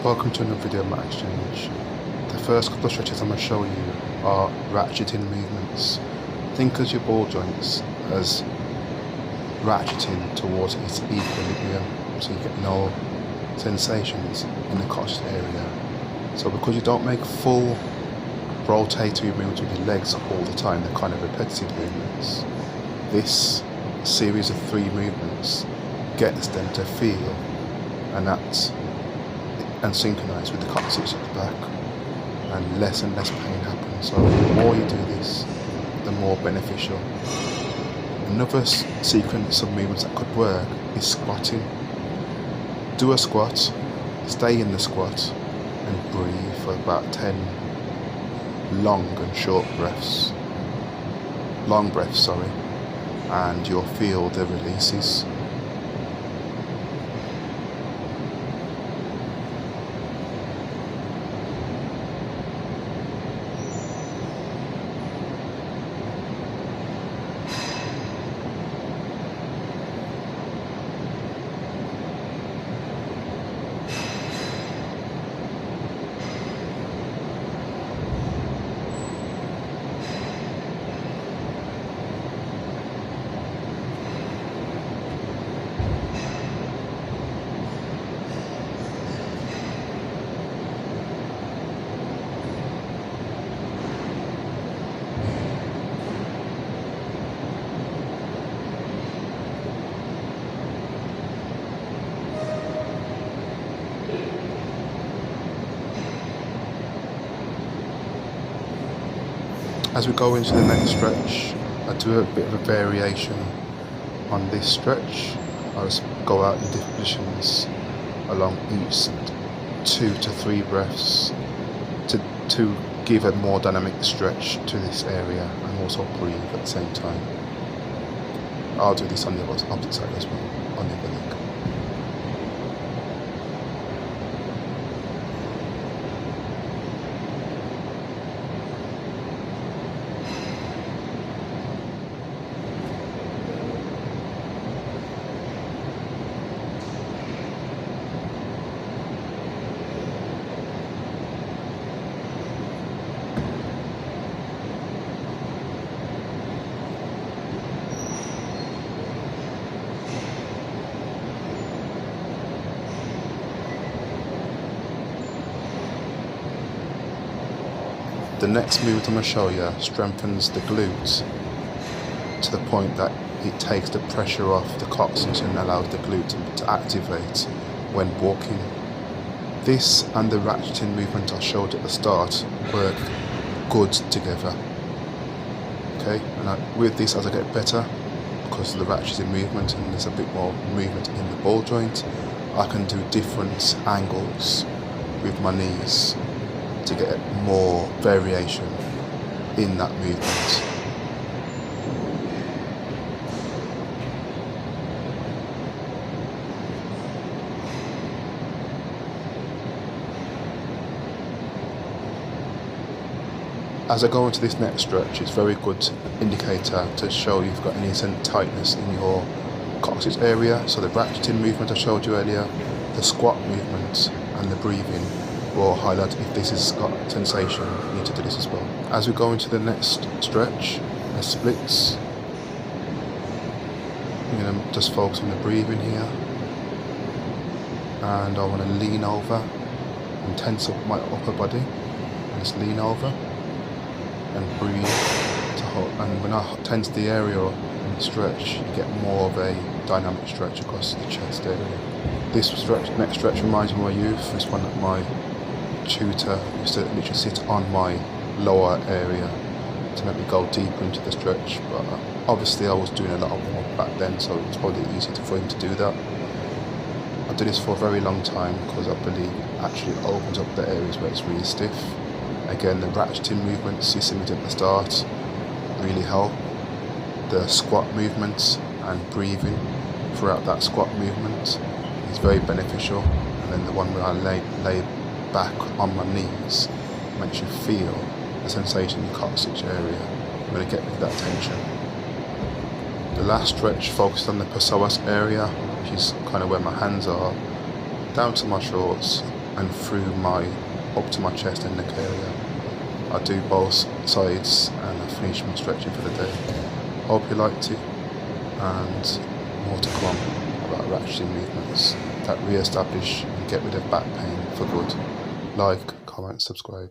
Welcome to another video of MatExchange. The first couple of stretches I'm going to show you are ratcheting movements. Think of your ball joints as ratcheting towards its equilibrium, so you get no sensations in the crotch area. So because you don't make full rotatory movements with your legs all the time, they're kind of repetitive movements. This series of 3 movements gets them to feel and synchronize with the coccyx at the back, and less pain happens. So the more you do this, the more beneficial. Another sequence of movements that could work is squatting. Do a squat, stay in the squat, and breathe for about 10 long and short breaths. Long breaths, and you'll feel the releases. As we go into the next stretch, I do a bit of a variation on this stretch. I just go out in different positions along each 2 to 3 breaths to give a more dynamic stretch to this area and also breathe at the same time. I'll do this on the opposite side as well, on the other leg. The next movement I'm going to show you strengthens the glutes to the point that it takes the pressure off the coccyx and allows the glute to activate when walking. This and the ratcheting movement I showed at the start work good together. Okay, and with this, as I get better, because of the ratcheting movement and there's a bit more movement in the ball joint, I can do different angles with my knees to get more variation in that movement. As I go into this next stretch, it's a very good indicator to show you've got any tightness in your coccyx area. So the ratcheting movement I showed you earlier, the squat movement and the breathing will highlight if this has got sensation. You need to do this as well. As we go into the next stretch, the splits, I'm going to just focus on the breathing here, and I want to lean over and tense up my upper body and just lean over and breathe to hold. And when I tense the area and the stretch, you get more of a dynamic stretch across the chest area. This next stretch reminds me of my youth. It's one that my tutor used to literally sit on my lower area to make me go deeper into the stretch, but obviously I was doing a lot more back then, so it was probably easier for him to do that. I did this for a very long time because I believe it actually opens up the areas where it's really stiff. Again, the ratcheting movements you see me at the start really help. The squat movements and breathing throughout that squat movement is very beneficial, and then the one where I lay back on my knees makes you feel the sensation in the coccyx area. I'm going to get rid of that tension. The last stretch focused on the psoas area, which is kind of where my hands are, down to my shorts, and through up to my chest and neck area. I do both sides and I finish my stretching for the day. Hope you liked it, and more to come about ratcheting movements that re-establish and get rid of back pain for good. Like, comment, subscribe.